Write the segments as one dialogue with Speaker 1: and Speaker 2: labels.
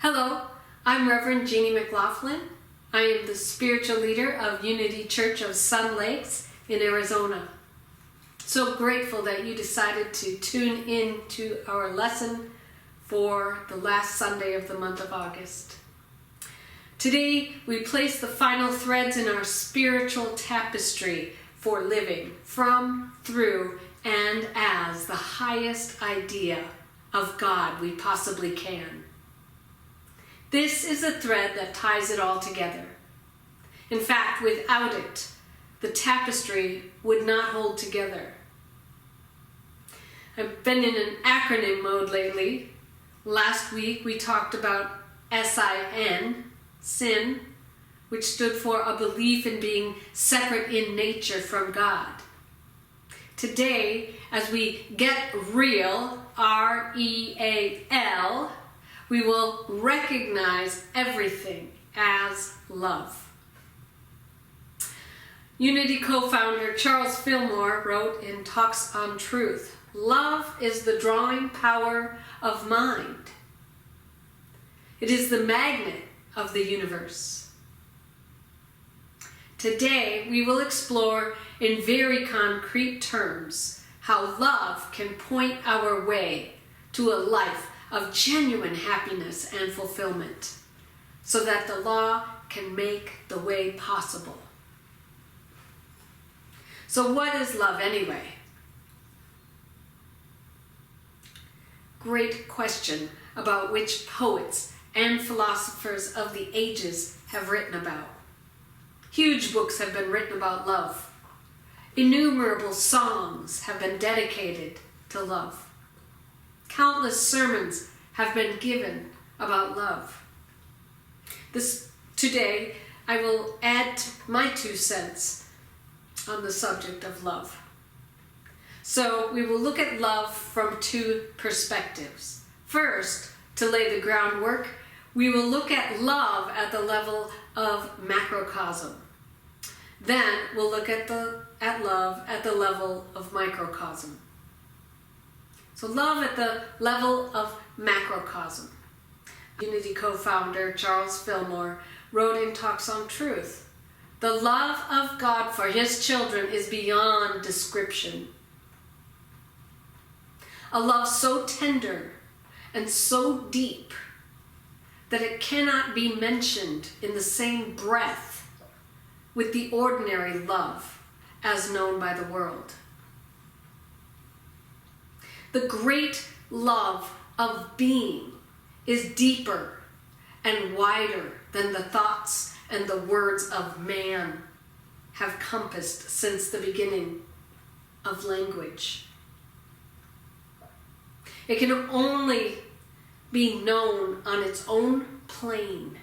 Speaker 1: Hello, I'm Reverend Jeanne MacLaughlin. I am the spiritual leader of Unity Church of Sun Lakes in Arizona. So grateful that you decided to tune in to our lesson for the last Sunday of the month of August. Today, we place the final threads in our spiritual tapestry for living from, through, and as the highest idea of God we possibly can. This is a thread that ties it all together. In fact, without it, the tapestry would not hold together. I've been in an acronym mode lately. Last week we talked about SIN, sin, which stood for a belief in being separate in nature from God. Today, as we get real, R.E.A.L, we will recognize everything as love. Unity co-founder Charles Fillmore wrote in Talks on Truth, "Love is the drawing power of mind. It is the magnet of the universe." Today, we will explore in very concrete terms how love can point our way to a life of genuine happiness and fulfillment, so that the law can make the way possible. So what is love anyway? Great question about which poets and philosophers of the ages have written about. Huge books have been written about love. Innumerable songs have been dedicated to love. Countless sermons have been given about love. Today, I will add my 2 cents on the subject of love. So we will look at love from 2 perspectives. First, to lay the groundwork, we will look at love at the level of macrocosm. Then we'll look at love at the level of microcosm. So love at the level of macrocosm. Unity co-founder Charles Fillmore wrote in Talks on Truth, "The love of God for his children is beyond description. A love so tender and so deep that it cannot be mentioned in the same breath with the ordinary love as known by the world. The great love of being is deeper and wider than the thoughts and the words of man have compassed since the beginning of language. It can only be known on its own plane,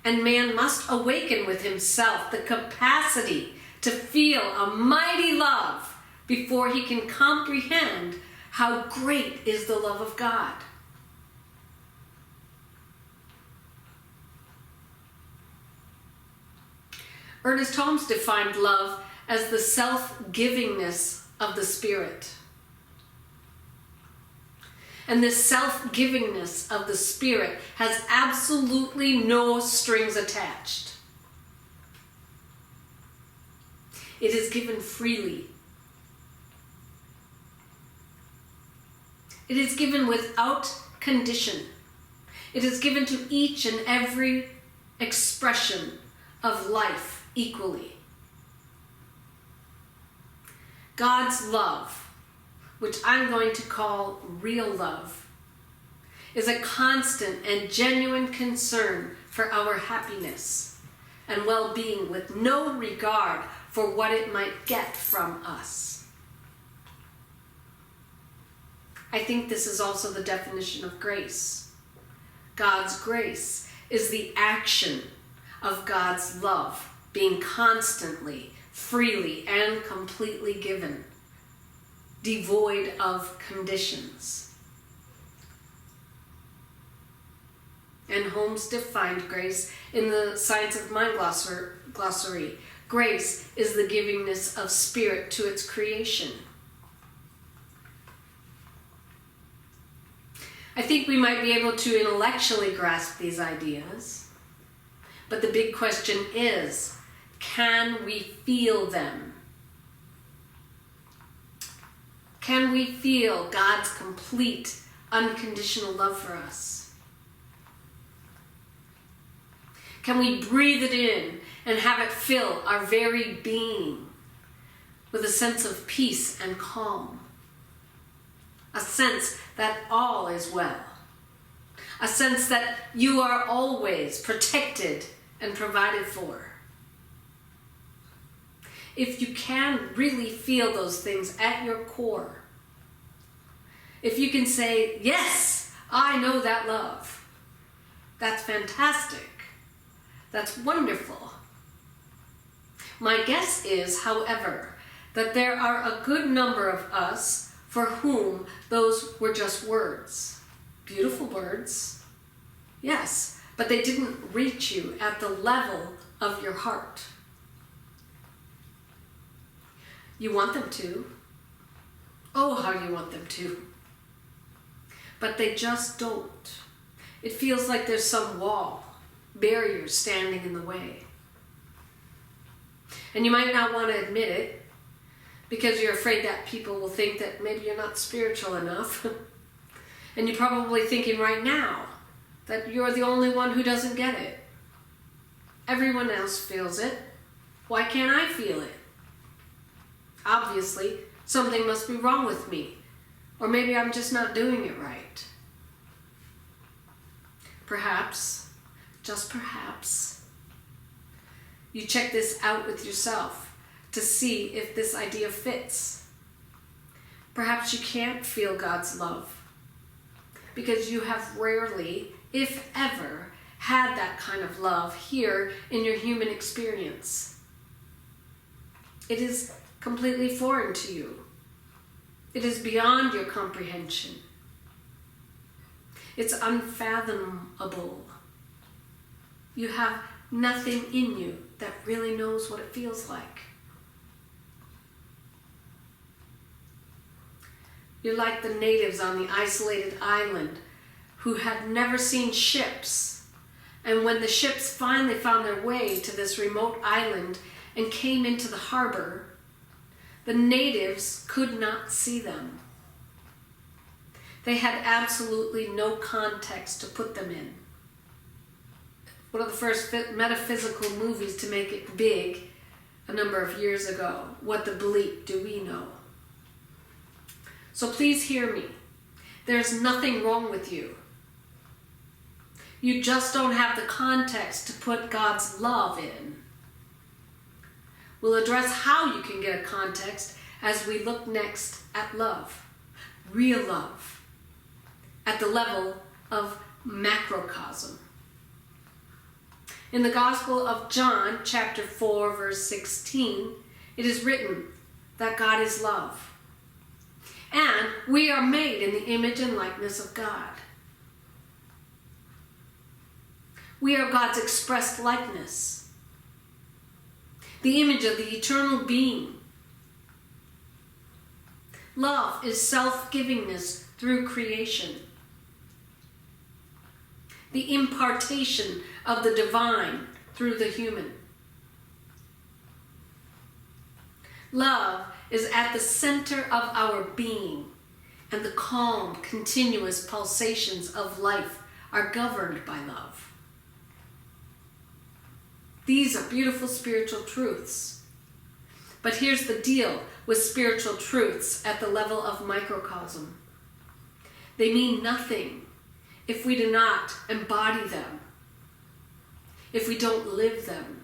Speaker 1: and man must awaken with himself the capacity to feel a mighty love before he can comprehend how great is the love of God." Ernest Holmes defined love as the self-givingness of the Spirit. And this self-givingness of the Spirit has absolutely no strings attached. It is given freely. It is given without condition. It is given to each and every expression of life equally. God's love, which I'm going to call real love, is a constant and genuine concern for our happiness and well-being with no regard for what it might get from us. I think this is also the definition of grace. God's grace is the action of God's love being constantly, freely, and completely given, devoid of conditions. And Holmes defined grace in the Science of Mind glossary. Grace is the givingness of spirit to its creation. I think we might be able to intellectually grasp these ideas, but the big question is, can we feel them? Can we feel God's complete, unconditional love for us? Can we breathe it in and have it fill our very being with a sense of peace and calm? A sense that all is well. A sense that you are always protected and provided for. If you can really feel those things at your core, if you can say, yes, I know that love, that's fantastic. That's wonderful. My guess is, however, that there are a good number of us for whom those were just words. Beautiful words, yes, but they didn't reach you at the level of your heart. You want them to. Oh, how you want them to. But they just don't. It feels like there's some wall, barrier standing in the way. And you might not want to admit it because you're afraid that people will think that maybe you're not spiritual enough. And you're probably thinking right now that you're the only one who doesn't get it. Everyone else feels it. Why can't I feel it? Obviously, something must be wrong with me. Or maybe I'm just not doing it right. Perhaps, just perhaps, you check this out with yourself to see if this idea fits. Perhaps you can't feel God's love because you have rarely, if ever, had that kind of love here in your human experience. It is completely foreign to you. It is beyond your comprehension. It's unfathomable. You have nothing in you that really knows what it feels like. You're like the natives on the isolated island who had never seen ships. And when the ships finally found their way to this remote island and came into the harbor, the natives could not see them. They had absolutely no context to put them in. One of the first metaphysical movies to make it big a number of years ago. What the bleep do we know? So please hear me. There's nothing wrong with you. You just don't have the context to put God's love in. We'll address how you can get a context as we look next at love, real love, at the level of macrocosm. In the Gospel of John, chapter 4, verse 16, it is written that God is love. And we are made in the image and likeness of God. We are God's expressed likeness, the image of the eternal being. Love is self-givingness through creation, the impartation of the divine through the human. Love is at the center of our being, and the calm, continuous pulsations of life are governed by love. These are beautiful spiritual truths. But here's the deal with spiritual truths at the level of microcosm. They mean nothing if we do not embody them, if we don't live them.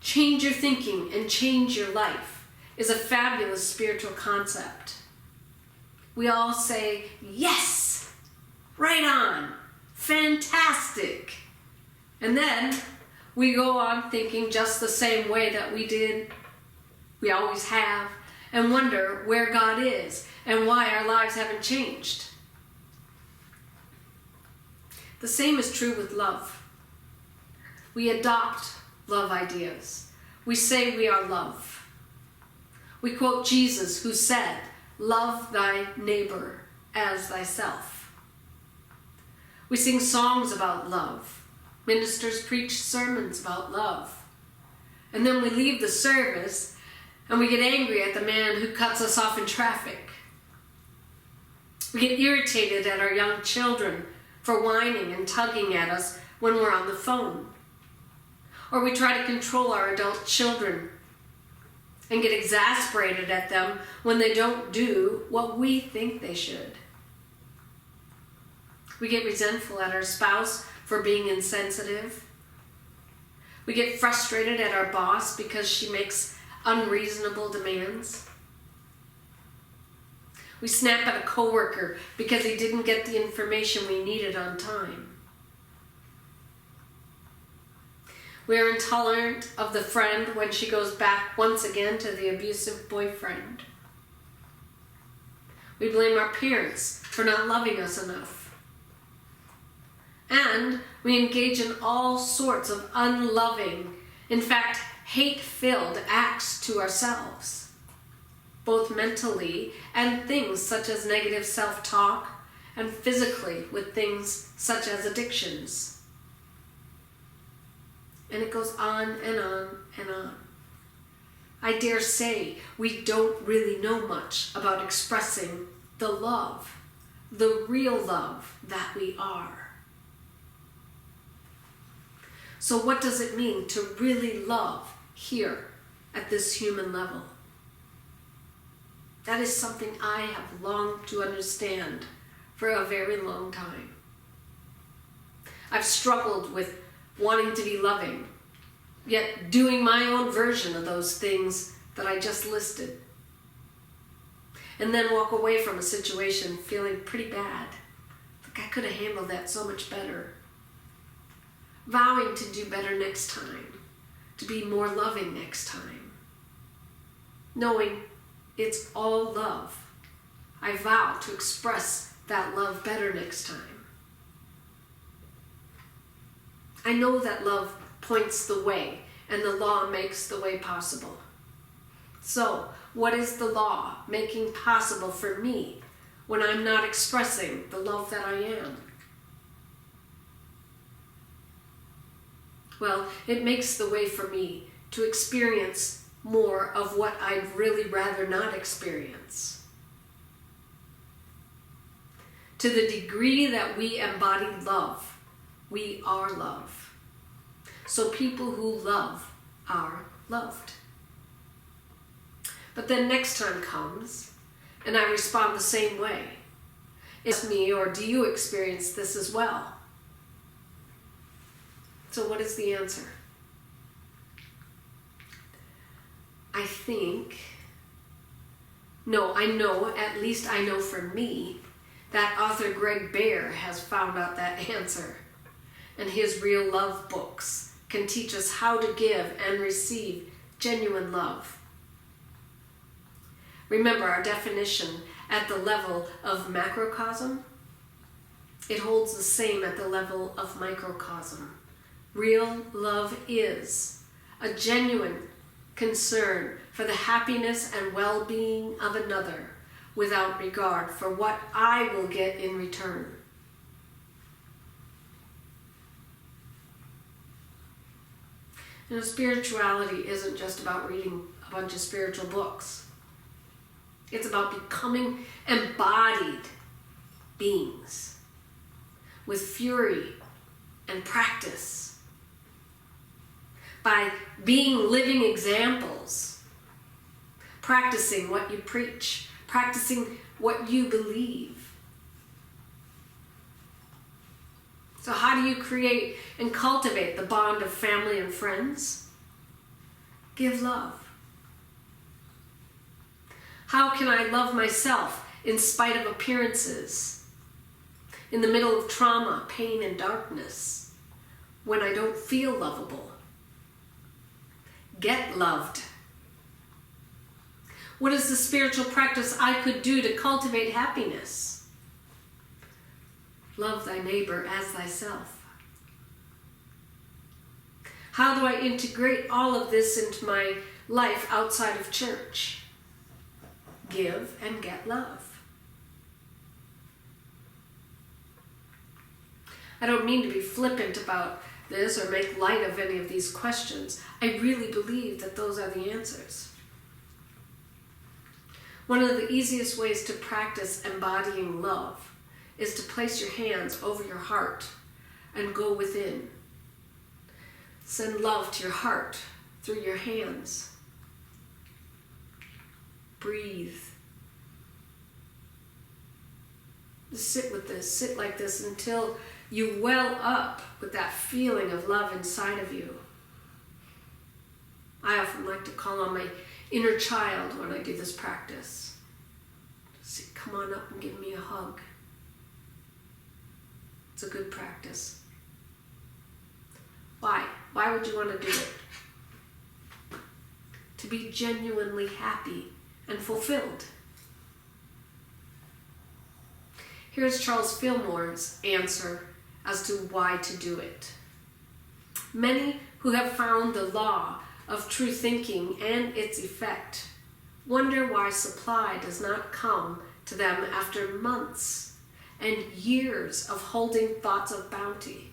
Speaker 1: Change your thinking and change your life is a fabulous spiritual concept. We all say, yes, right on, fantastic. And then we go on thinking just the same way that we always have, and wonder where God is and why our lives haven't changed. The same is true with love. We adopt love ideas. We say we are love. We quote Jesus, who said, love thy neighbor as thyself. We sing songs about love. Ministers preach sermons about love. And then we leave the service and we get angry at the man who cuts us off in traffic. We get irritated at our young children for whining and tugging at us when we're on the phone. Or we try to control our adult children and get exasperated at them when they don't do what we think they should. We get resentful at our spouse for being insensitive. We get frustrated at our boss because she makes unreasonable demands. We snap at a coworker because he didn't get the information we needed on time. We are intolerant of the friend when she goes back once again to the abusive boyfriend. We blame our parents for not loving us enough. And we engage in all sorts of unloving, in fact, hate-filled acts to ourselves, both mentally and things such as negative self-talk, and physically with things such as addictions. And it goes on and on and on. I dare say we don't really know much about expressing the love, the real love that we are. So what does it mean to really love here at this human level? That is something I have longed to understand for a very long time. I've struggled with wanting to be loving, yet doing my own version of those things that I just listed. And then walk away from a situation feeling pretty bad. Like I could have handled that so much better. Vowing to do better next time, to be more loving next time. Knowing it's all love. I vow to express that love better next time. I know that love points the way, and the law makes the way possible. So, what is the law making possible for me when I'm not expressing the love that I am? Well, it makes the way for me to experience more of what I'd really rather not experience. To the degree that we embody love, we are love. So people who love are loved. But then next time comes, and I respond the same way. Is me, or do you experience this as well? So what is the answer? I know, at least I know for me, that author Greg Bear has found out that answer. And his R.E.A.L love books can teach us how to give and receive genuine love. Remember our definition at the level of macrocosm? It holds the same at the level of microcosm. Real love is a genuine concern for the happiness and well-being of another without regard for what I will get in return. You know, spirituality isn't just about reading a bunch of spiritual books. It's about becoming embodied beings with fury and practice. By being living examples, practicing what you preach, practicing what you believe. So how do you create and cultivate the bond of family and friends? Give love. How can I love myself in spite of appearances? In the middle of trauma, pain, and darkness, when I don't feel lovable? Get loved. What is the spiritual practice I could do to cultivate happiness? Love thy neighbor as thyself. How do I integrate all of this into my life outside of church? give and get love. I don't mean to be flippant about this or make light of any of these questions. I really believe that those are the answers. One of the easiest ways to practice embodying love is to place your hands over your heart and go within. Send love to your heart through your hands. Breathe. Just sit with this, sit like this until you well up with that feeling of love inside of you. I often like to call on my inner child when I do this practice. Say, come on up and give me a hug. It's a good practice. Why? Why would you want to do it? To be genuinely happy and fulfilled. Here's Charles Fillmore's answer as to why to do it. Many who have found the law of true thinking and its effect wonder why supply does not come to them after months and years of holding thoughts of bounty.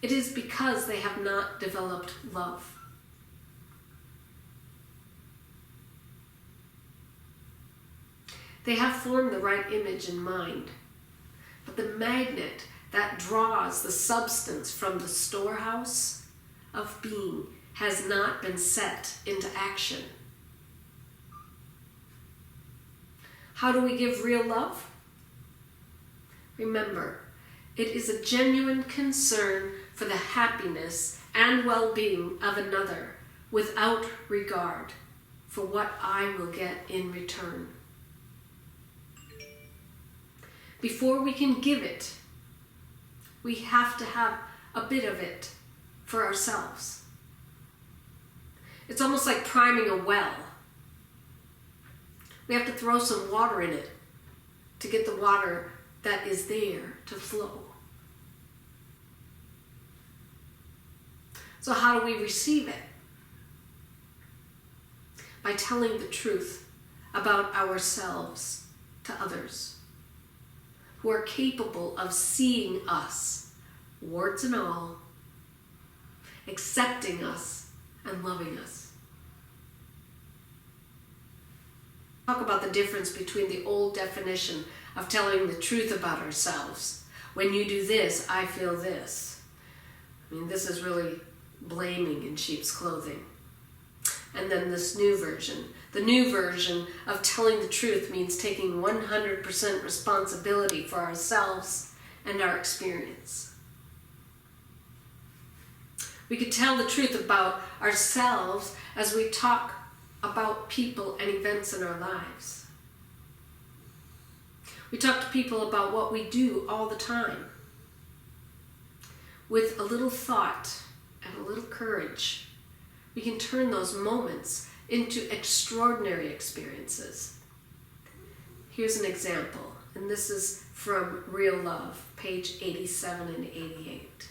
Speaker 1: It is because they have not developed love. They have formed the right image in mind, but the magnet that draws the substance from the storehouse of being has not been set into action. How do we give real love? Remember, it is a genuine concern for the happiness and well-being of another without regard for what I will get in return. Before we can give it, we have to have a bit of it for ourselves. It's almost like priming a well. We have to throw some water in it to get the water that is there to flow. So how do we receive it? By telling the truth about ourselves to others who are capable of seeing us, warts and all, accepting us and loving us. Talk about the difference between the old definition of telling the truth about ourselves. When you do this, I feel this. I mean, this is really blaming in sheep's clothing. And then this new version. The new version of telling the truth means taking 100% responsibility for ourselves and our experience. We could tell the truth about ourselves as we talk about people and events in our lives. We talk to people about what we do all the time. With a little thought and a little courage, we can turn those moments into extraordinary experiences. Here's an example, and this is from Real Love, page 87 and 88.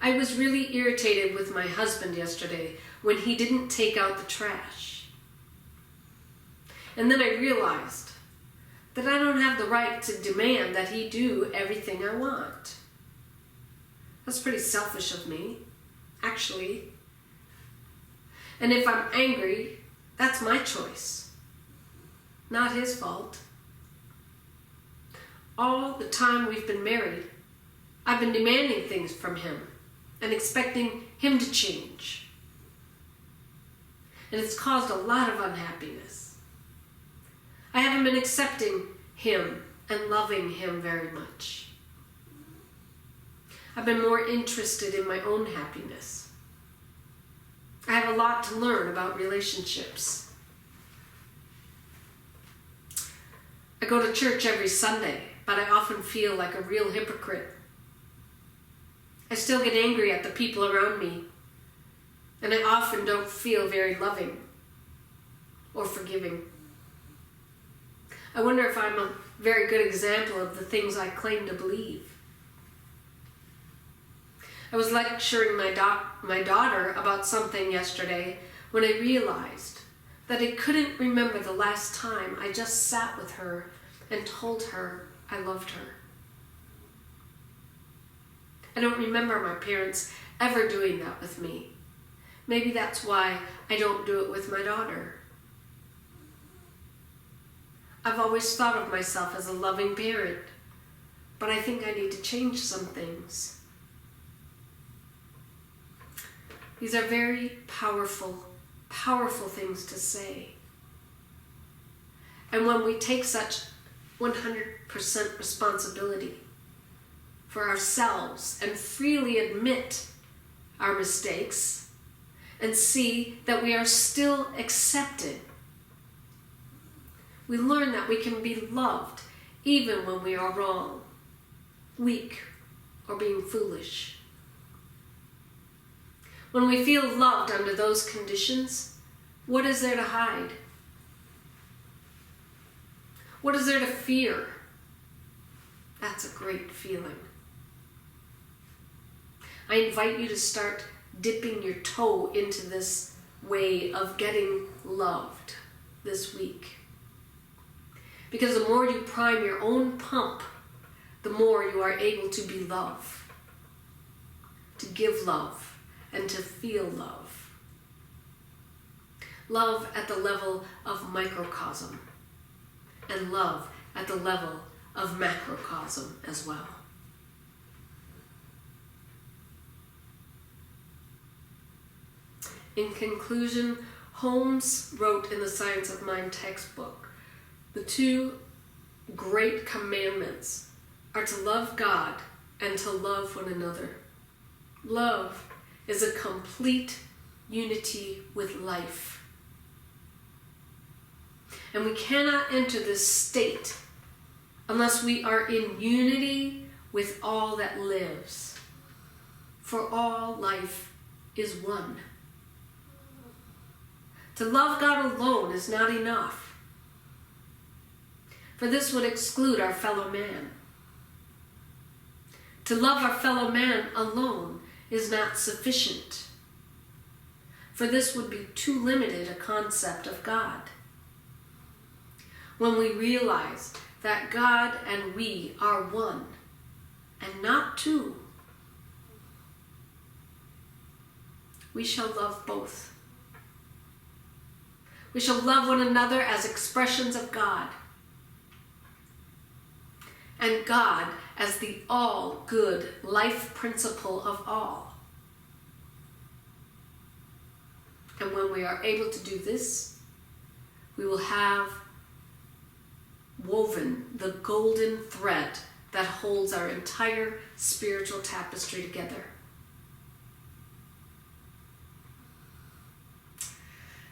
Speaker 1: I was really irritated with my husband yesterday when he didn't take out the trash. And then I realized that I don't have the right to demand that he do everything I want. That's pretty selfish of me, actually. And if I'm angry, that's my choice, not his fault. All the time we've been married, I've been demanding things from him and expecting him to change. And it's caused a lot of unhappiness. I haven't been accepting him and loving him very much. I've been more interested in my own happiness. I have a lot to learn about relationships. I go to church every Sunday, but I often feel like a real hypocrite. I still get angry at the people around me, and I often don't feel very loving or forgiving. I wonder if I'm a very good example of the things I claim to believe. I was lecturing my daughter about something yesterday when I realized that I couldn't remember the last time I just sat with her and told her I loved her. I don't remember my parents ever doing that with me. Maybe that's why I don't do it with my daughter. I've always thought of myself as a loving parent, but I think I need to change some things. These are very powerful, powerful things to say. And when we take such 100% responsibility for ourselves and freely admit our mistakes and see that we are still accepted, we learn that we can be loved even when we are wrong, weak, or being foolish. When we feel loved under those conditions, what is there to hide? What is there to fear? That's a great feeling. I invite you to start dipping your toe into this way of getting loved this week. Because the more you prime your own pump, the more you are able to be love, to give love, and to feel love. Love at the level of microcosm, and love at the level of macrocosm as well. In conclusion, Holmes wrote in the Science of Mind textbook, the two great commandments are to love God and to love one another. Love is a complete unity with life. And we cannot enter this state unless we are in unity with all that lives. For all life is one. To love God alone is not enough, for this would exclude our fellow man. To love our fellow man alone is not sufficient, for this would be too limited a concept of God. When we realize that God and we are one and not two, we shall love both. We shall love one another as expressions of God, and God as the all-good life principle of all. And when we are able to do this, we will have woven the golden thread that holds our entire spiritual tapestry together.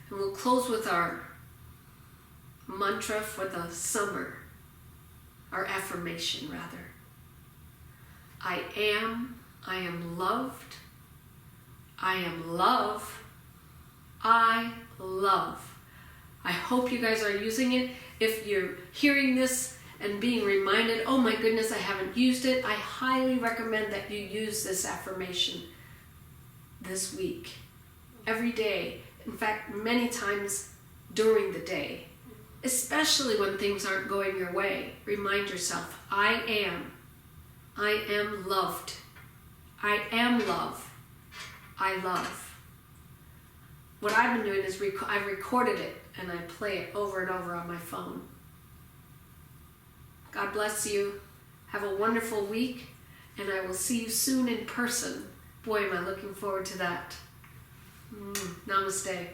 Speaker 1: And we'll close with our mantra for the summer, our affirmation rather. I am loved, I am love, I love. I hope you guys are using it. If you're hearing this and being reminded, oh my goodness, I haven't used it, I highly recommend that you use this affirmation this week, every day. In fact, many times during the day, especially when things aren't going your way. Remind yourself, I am loved, I am love, I love. What I've been doing is I've recorded it and I play it over and over on my phone. God bless you. Have a wonderful week, and I will see you soon in person. Boy, am I looking forward to that. Namaste.